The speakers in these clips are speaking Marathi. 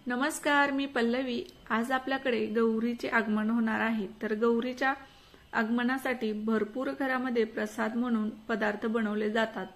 नमस्कार, मी पल्लवी। आज आपल्याकडे गौरीचे आगमन होणार आहे। तर गौरीच्या आगमनासाठी भरपूर घरामध्ये प्रसाद म्हणून पदार्थ बनवले जातात।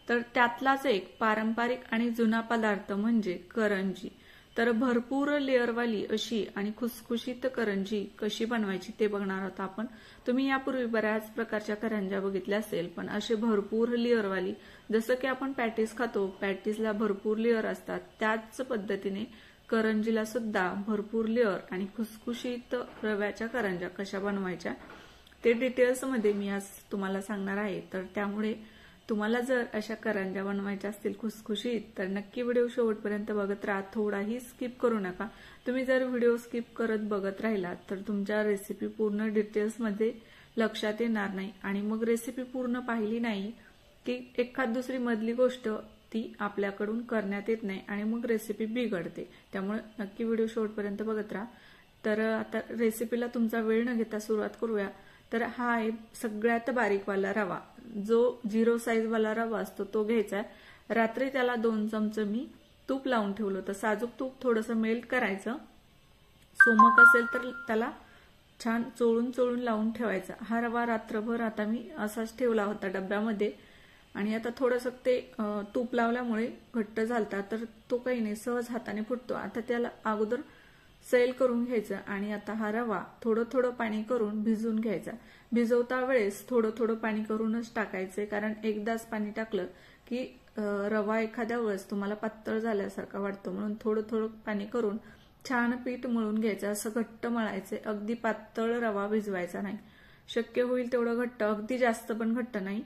तर त्यातलाच एक पारंपरिक आणि जुना पदार्थ म्हणजे करंजी। तर भरपूर लेअरवाली अशी आणि खुसखुशीत करंजी कशी बनवायची ते बघणार आहोत आपण। तुम्ही यापूर्वी बऱ्याच प्रकारच्या करंज्या बघितल्या असेल, पण असे भरपूर लेअरवाली, जसं की आपण पॅटीस खातो, पॅटीसला भरपूर लेअर असतात, त्याच पद्धतीने करंजीला सुद्धा भरपूर लेअर आणि खुसखुशीत रव्याच्या करंज्या कशा बनवायच्या ते डिटेल्स मध्ये मी आज तुम्हाला सांगणार आहे। तर त्यामुळे तुम्हाला जर अशा करंज्या बनवायच्या असतील खुसखुशीत, तर नक्की व्हिडिओ शेवटपर्यंत बघत राहा, थोडाही स्किप करू नका। तुम्ही जर व्हिडिओ स्किप करत बघत राहिलात तर तुमच्या रेसिपी पूर्ण डिटेल्स मध्ये लक्षात येणार नाही आणि मग रेसिपी पूर्ण पाहिली नाही की एखाद दुसरी मधली गोष्ट ती आपल्याकडून करण्यात येत नाही आणि मग रेसिपी बिघडते। त्यामुळे नक्की व्हिडिओ शेवटपर्यंत बघत राहा। तर आता रेसिपीला तुमचा वेळ न घेता सुरुवात करूया। तर हा आहे सगळ्यात बारीक वाला रवा, जो 0 साइज वाला रवा असतो तो घ्यायचा आहे। रात्री त्याला 2 चमचे मी तूप लावून ठेवलं होतं। साजूक तूप थोडंसं मेल्ट करायचं, सोमक असेल तर त्याला छान चोळून चोळून लावून ठेवायचा। हा रवा रात्रभर आता मी असाच ठेवला होता डब्यामध्ये आणि आता थोडंसं ते तूप लावल्यामुळे घट्ट झालता, तर तो काही नाही, सहज हाताने फुटतो। आता त्याला अगोदर सैल करून घ्यायचं आणि आता हा रवा थोडं थोडं पाणी करून भिजवून घ्यायचा। भिजवता वेळेस थोडं थोडं पाणी करूनच टाकायचे, कारण एकदाच पाणी टाकलं की रवा एखाद्या वेळेस तुम्हाला पातळ झाल्यासारखा वाटतो, म्हणून थोडं थोडं पाणी करून छान पीठ मळून घ्यायचं। असं घट्ट मळायचे, अगदी पातळ रवा भिजवायचा नाही, शक्य होईल तेवढं घट्ट, अगदी जास्त पण घट्ट नाही।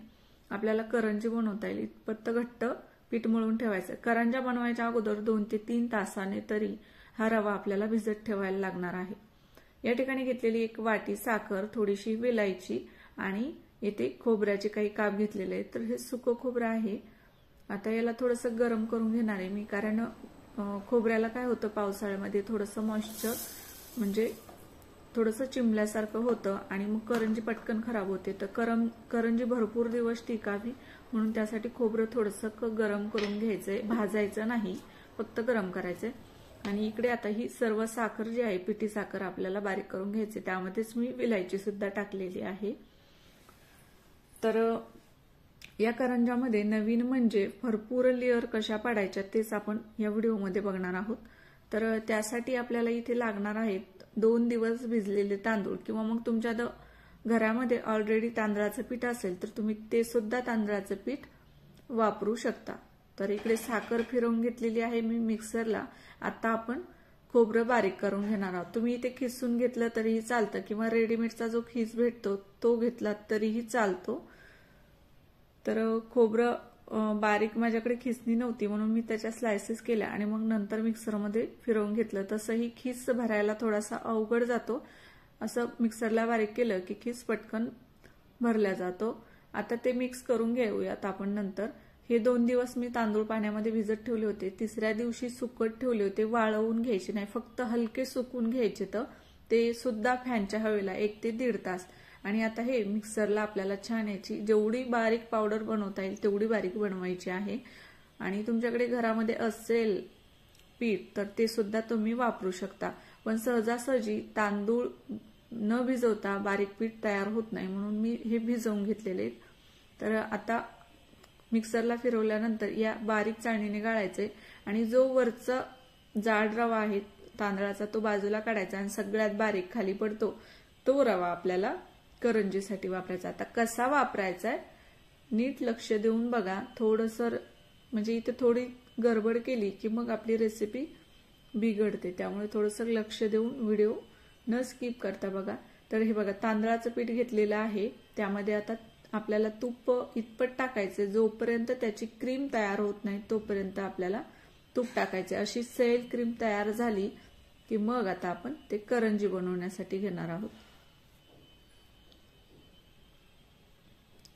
आपल्याला करंजी बनवता येईल इतपत घट्ट पीठ मळून ठेवायचं। करंज्या बनवायच्या अगोदर 2 ते 3 तासाने तरी हा रवा आपल्याला भिजत ठेवायला लागणार आहे। या ठिकाणी घेतलेली 1 वाटी साखर, थोडीशी वेलायची आणि येथे खोबऱ्याचे काही काप घेतलेले आहेत। तर हे सुकं खोबरं आहे। आता याला थोडंसं गरम करून घेणार आहे मी, कारण खोबऱ्याला काय होतं पावसाळ्यामध्ये थोडंसं मॉइश्चर म्हणजे थोडंसं चिमल्यासारखं होतं आणि मग करंजी पटकन खराब होते। तर करंजी भरपूर दिवस टिकावी म्हणून त्यासाठी खोबरं थोडंसं गरम करून घ्यायचंय, भाजायचं नाही, फक्त गरम करायचंय। आणि इकडे आता ही सर्व साखर जी आहे, पिठी साखर आपल्याला बारीक करून घ्यायची, त्यामध्येच मी विलायची सुद्धा टाकलेली आहे। तर या करंजामध्ये नवीन म्हणजे भरपूर लेअर कशा पाडायच्या तेच आपण या व्हिडिओमध्ये बघणार आहोत। तर त्यासाठी आपल्याला इथे लागणार आहेत 2 दिवस भिजलेले तांदूळ, किंवा मग तुमच्या घरामध्ये ऑलरेडी तांदळाचं पीठ असेल तर तुम्ही ते सुद्धा तांदळाचं पीठ वापरू शकता। तर इकडे साखर फिरवून घेतलेली आहे मी मिक्सरला। आता आपण खोबरं बारीक करून घेणार आहोत। तुम्ही इथे खिसून घेतलं तरीही चालतं, किंवा रेडीमेडचा जो खीस भेटतो तो घेतला तरीही चालतो। तर खोबरं बारीक माझ्याकडे खिसणी नव्हती म्हणून मी त्याच्या स्लायसेस केल्या आणि मग नंतर मिक्सरमध्ये फिरवून घेतलं। तसंही खीस भरायला थोडासा अवघड जातो, असं मिक्सरला बारीक केलं की खीस पटकन भरला जातो। आता ते मिक्स करून घेऊयात आपण नंतर। हे 2 दिवस मी तांदूळ पाण्यामध्ये भिजत ठेवले होते, तिसऱ्या दिवशी सुकत ठेवले होते, वाळवून घ्यायचे नाही, फक्त हलके सुकून घ्यायचे, तर ते सुद्धा फॅनच्या हवेला 1 ते 1.5 तास। आणि आता हे मिक्सरला आपल्याला छान याची जेवढी बारीक पावडर बनवता येईल तेवढी बारीक बनवायची आहे। आणि तुमच्याकडे घरामध्ये असेल पीठ तर ते सुद्धा तुम्ही वापरू शकता, पण सहजासहजी तांदूळ न भिजवता बारीक पीठ तयार होत नाही, म्हणून मी हे भिजवून घेतलेले। तर आता मिक्सरला फिरवल्यानंतर या बारीक चाळणीने गाळायचे आणि जो वरचा जाड रवा आहे तांदळाचा तो बाजूला काढायचा आणि सगळ्यात बारीक खाली पडतो तो रवा आपल्याला करंजीसाठी वापरायचा। आता कसा वापरायचा आहे नीट लक्ष देऊन बघा, थोडंसं म्हणजे इथे थोडी गडबड केली की मग आपली रेसिपी बिघडते, त्यामुळे थोडंसं लक्ष देऊन व्हिडिओ न स्किप करता बघा। तर हे बघा तांदळाचं पीठ घेतलेलं आहे, त्यामध्ये आता आपल्याला तूप इतपत टाकायचे जोपर्यंत त्याची क्रीम तयार होत नाही तोपर्यंत आपल्याला तूप टाकायचे। अशी सैल क्रीम तयार झाली की मग आता आपण ते करंजी बनवण्यासाठी घेणार आहोत।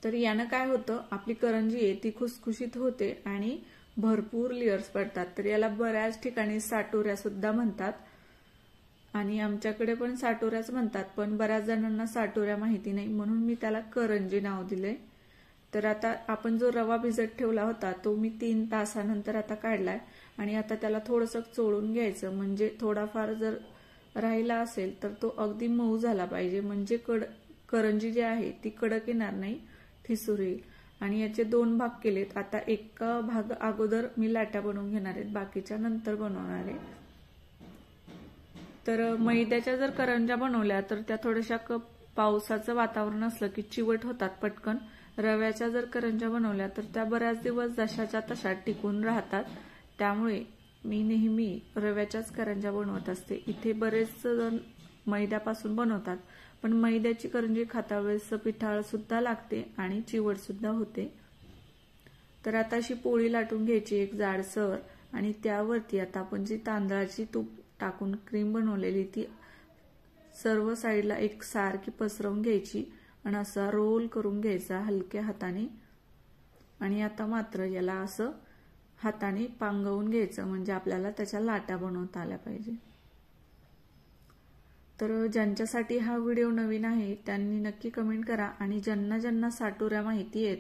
तर यानं काय होतं, आपली करंजी आहे ती खुसखुशीत होते आणि भरपूर लेयर्स पडतात। तर याला बऱ्याच ठिकाणी साटोऱ्या सुद्धा म्हणतात आणि आमच्याकडे पण साटोऱ्याच म्हणतात, पण बऱ्याच जणांना साटोऱ्या माहिती नाही म्हणून मी त्याला करंजी नाव दिले। तर आता आपण जो रवा भिजत ठेवला होता तो मी 3 तासानंतर आता काढलाय आणि आता त्याला थोडंसं चोळून घ्यायचं, म्हणजे थोडाफार जर राहिला असेल तर तो अगदी मऊ झाला पाहिजे, म्हणजे करंजी जी आहे ती कडक येणार नाही, ठिसूर येईल. आणि याचे 2 भाग केलेत. आता एक भाग अगोदर मी लाट्या बनवून घेणार आहेत, बाकीच्या नंतर बनवणार आहे. तर मैद्याच्या जर करंज्या बनवल्या तर त्या थोड्याशा पावसाचं वातावरण असलं की चिवट होतात पटकन. रव्याच्या जर करंज्या बनवल्या तर त्या बऱ्याच दिवस जशाच्या तशा टिकून राहतात. त्यामुळे मी नेहमी रव्याच्याच करंज्या बनवत असते. इथे बरेच जण मैद्यापासून बनवतात, पण मैद्याची करंजी खाता वेळेस पिठाळ सुद्धा लागते आणि चिवट सुद्धा होते. तर आता अशी पोळी लाटून घ्यायची एक जाडसर, आणि त्यावरती आता आपण जी तांदळाची तूप टाकून क्रीम बनवलेली ती सर्व साईडला एक सारखी पसरवून घ्यायची आणि असा रोल करून घ्यायचा हलक्या हाताने. आणि आता मात्र याला असं हाताने पांगवून घ्यायचं, म्हणजे आपल्याला त्याच्या लाट्या बनवता आल्या पाहिजे. तर ज्यांच्यासाठी हा व्हिडिओ नवीन आहे त्यांनी नक्की कमेंट करा, आणि ज्यांना ज्यांना साटोऱ्या माहिती आहेत,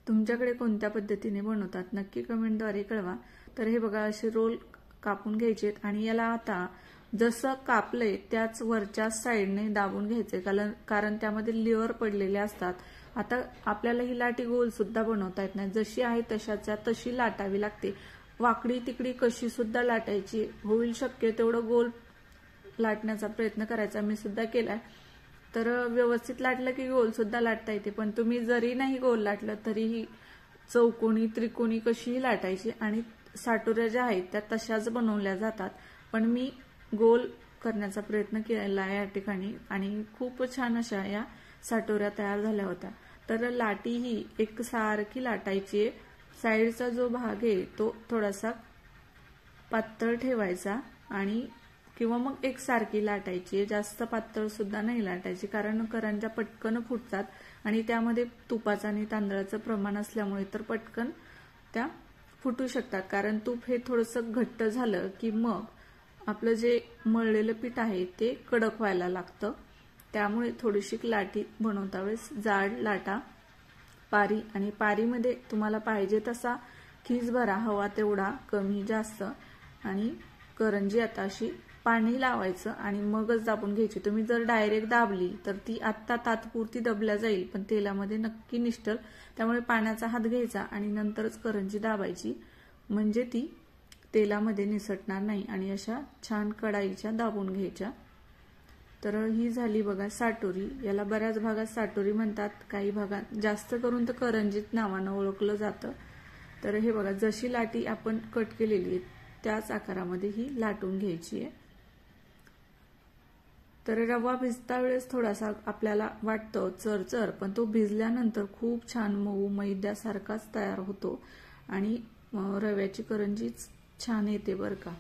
तुमच्याकडे कोणत्या पद्धतीने बनवतात नक्की कमेंटद्वारे कळवा. तर हे बघा असे रोल कापून घ्यायचे, आणि याला आता जसं कापलंय त्याच वरच्या साईडने दाबून घ्यायचे, कारण त्यामध्ये लेअर पडलेले असतात. आता आपल्याला ही लाटी गोल सुद्धा बनवता येत नाही, जशी आहे तशाच्या तशी लाटावी लागते. वाकडी तिकडी कशी सुद्धा लाटायची, होईल शक्य तेवढं गोल लाटण्याचा प्रयत्न करायचा. मी सुद्धा केलाय. तर व्यवस्थित लाटलं की गोल सुद्धा लाटता येते, पण तुम्ही जरी नाही गोल लाटलं तरीही चौकोनी त्रिकोणी कशीही लाटायची. आणि साटोऱ्या ज्या आहेत त्या तशाच बनवल्या जातात, पण मी गोल करण्याचा प्रयत्न केला या ठिकाणी, आणि खूप छान अशा या साटोऱ्या तयार झाल्या होत्या. तर लाटी ही एकसारखी लाटायची. साईडचा जो भाग आहे तो थोडासा पातळ ठेवायचा, आणि किंवा मग एकसारखी लाटायची, जास्त पातळ सुद्धा नाही लाटायची, कारण करंज्या पटकन फुटतात आणि त्यामध्ये तुपाचं आणि तांदळाचं प्रमाण असल्यामुळे तर पटकन त्या फुटू शकतात. कारण तूप हे थोडंसं घट्ट झालं की मग आपलं जे मळलेलं पीठ आहे ते कडक व्हायला लागतं. त्यामुळे थोडीशी लाटी बनवता वेळेस जाड लाटा, पारी, आणि पारीमध्ये तुम्हाला पाहिजे तसा खीस भरा, हवा तेवढा कमी जास्त. आणि करंजी आता अशी पाणी लावायचं आणि मगच दाबून घ्यायची. तुम्ही जर डायरेक्ट दाबली तर ती आत्ता तात्पुरती दबल्या जाईल, पण तेलामध्ये नक्की निष्ठल. त्यामुळे पाण्याचा हात घ्यायचा आणि नंतरच करंजी दाबायची, म्हणजे ती तेलामध्ये निसटणार नाही. आणि अशा छान कढाईच्या दाबून घ्यायच्या. तर ही झाली बघा साटोरी. याला बऱ्याच भागात साटोरी म्हणतात, काही भागात जास्त करून तर करंजीत नावानं ओळखलं जातं. तर हे बघा जशी लाटी आपण कट केलेली आहे त्याच आकारामध्ये ही लाटून घ्यायची आहे. तर रवा भिजता वेळेस थोडासा आपल्याला वाटतं चरचर, पण तो भिजल्यानंतर खूप छान मऊ मैद्यासारखाच तयार होतो आणि रव्याची करंजीच छान येते बरं का.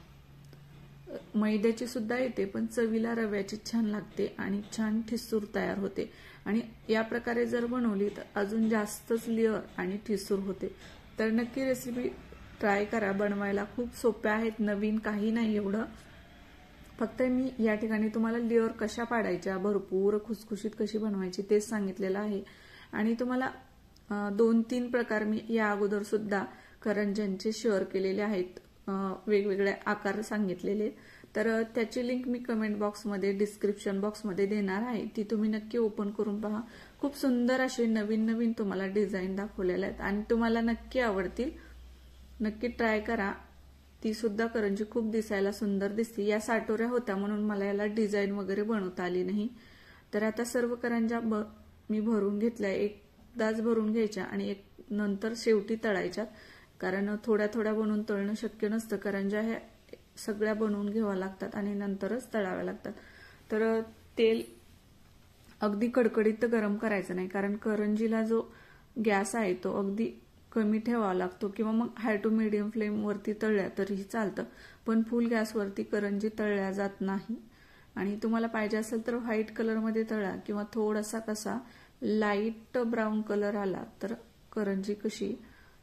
मैद्याची सुद्धा येते, पण चवीला रव्याची छान लागते आणि छान ठिसूर तयार होते. आणि या प्रकारे जर बनवली तर अजून जास्तच लेअर आणि ठिसूर होते. तर नक्की रेसिपी ट्राय करा. बनवायला खूप सोप्या आहेत, नवीन काही नाही एवढं. फक्त मी या ठिकाणी तुम्हाला लेअर कशा पाडायच्या, भरपूर खुसखुशीत कशी बनवायची तेच सांगितलेलं आहे. आणि तुम्हाला 2-3 प्रकार मी या अगोदर सुद्धा करंज्यांचे शेअर केलेले आहेत, वेगवेगळे आकार सांगितलेले. तर त्याची लिंक मी कमेंट बॉक्समध्ये, डिस्क्रिप्शन बॉक्समध्ये देणार आहे. ती तुम्ही नक्की ओपन करून पहा. खूप सुंदर असे नवीन नवीन तुम्हाला डिझाईन दाखवलेले आहेत आणि तुम्हाला नक्की आवडतील. नक्की ट्राय करा. ती सुद्धा करंजी खूप दिसायला सुंदर दिसते. या साटोऱ्या होत्या म्हणून मला याला डिझाईन वगैरे बनवता आली नाही. तर आता सर्व करंज्या मी भरून घेतल्या. एकदाच भरून घ्यायच्या आणि एक नंतर शेवटी तळायच्या, कारण थोड्या थोड्या बनवून तळणं शक्य नसतं. करंज्या ह्या सगळ्या बनवून घ्याव्या लागतात आणि नंतरच तळाव्या लागतात. तर तेल अगदी कडकडीत गरम करायचं नाही, कारण करंजीला जो गॅस आहे तो अगदी कमी ठेवावा लागतो, किंवा मग हाय टू मीडियम फ्लेम वरती तळल्या तरीही चालतं, पण फुल गॅसवरती करंजी तळल्या जात नाही. आणि तुम्हाला पाहिजे असेल तर व्हाईट कलरमध्ये तळा, किंवा थोडासा कसा लाईट ब्राऊन कलर आला तर करंजी कशी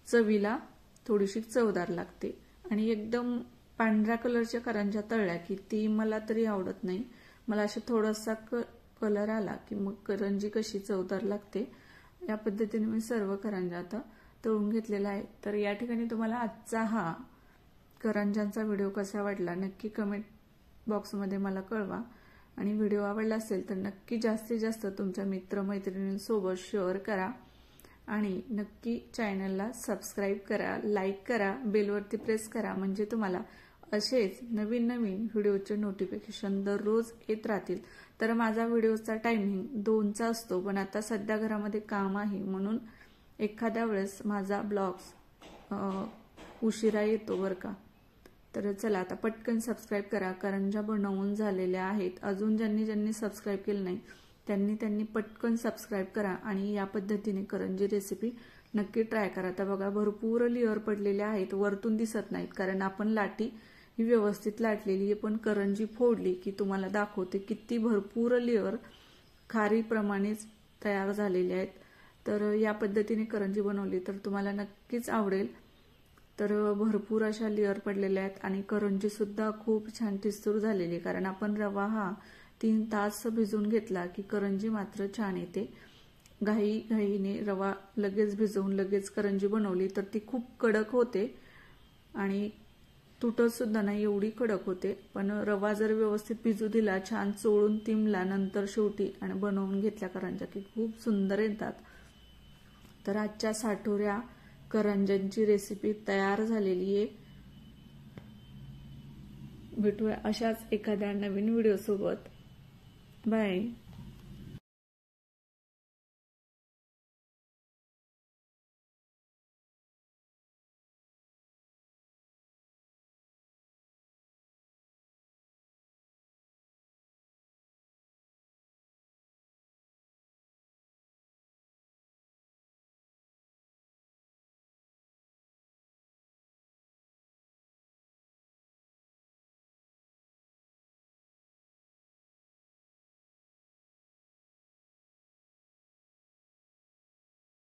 चवीला थोडीशी चवदार लागते. आणि एकदम पांढऱ्या कलरच्या करंज्या तळल्या की ती मला तरी आवडत नाही. मला अशा थोडासा कलर आला की मग करंजी कशी चवदार लागते. या पद्धतीने मी सर्व करंज्या आता तळून घेतलेला आहे. तर या ठिकाणी तुम्हाला आजचा हा करंज्यांचा व्हिडिओ कसा वाटला नक्की कमेंट बॉक्समध्ये मला कळवा आणि व्हिडिओ आवडला असेल तर नक्की जास्तीत जास्त तुमच्या मित्रमैत्रिणींसोबत शेअर करा आणि नक्की चॅनलला सबस्क्राईब करा, लाईक करा, बेलवरती प्रेस करा म्हणजे तुम्हाला असेच नवीन नवीन व्हिडिओचे नोटिफिकेशन दररोज येत राहतील। तर माझा व्हिडिओचा टायमिंग 2चा असतो, पण आता सध्या घरामध्ये काम आहे म्हणून एखाद्या वेळेस माझा ब्लॉग्स उशिरा येतो बरं का। तर चला आता पटकन सबस्क्राईब करा, करंज्या बनवून झालेल्या आहेत। अजून ज्यांनी सबस्क्राईब केलं नाही त्यांनी पटकन सबस्क्राईब करा आणि या पद्धतीने करंजी रेसिपी नक्की ट्राय करा। तर बघा भरपूर लेअर पडलेले आहेत, वरतून दिसत नाहीत कारण आपण लाटी ही व्यवस्थित लाटलेली आहे, पण करंजी फोडली की तुम्हाला दाखवते किती भरपूर लेअर खारीप्रमाणेच तयार झालेले आहेत। तर या पद्धतीने करंजी बनवली तर तुम्हाला नक्कीच आवडेल। तर भरपूर अशा लेअर पडलेल्या आहेत आणि करंजी सुद्धा खूप छान ठिसूर झालेली आहे कारण आपण रवा हा 3 तास भिजवून घेतला की करंजी मात्र छान येते। घाईने रवा लगेच भिजवून लगेच करंजी बनवली तर ती खूप कडक होते आणि तुटत सुद्धा नाही, एवढी कडक होते। पण रवा जर व्यवस्थित भिजू दिला, छान चोळून तिमला नंतर शेवटी आणि बनवून घेतल्या करंज्या की खूप सुंदर येतात। तर आजच्या साठोऱ्या करंज्यांची रेसिपी तयार झालेली आहे। भेटूया अशाच एखाद्या नवीन व्हिडिओ सोबत। बाय।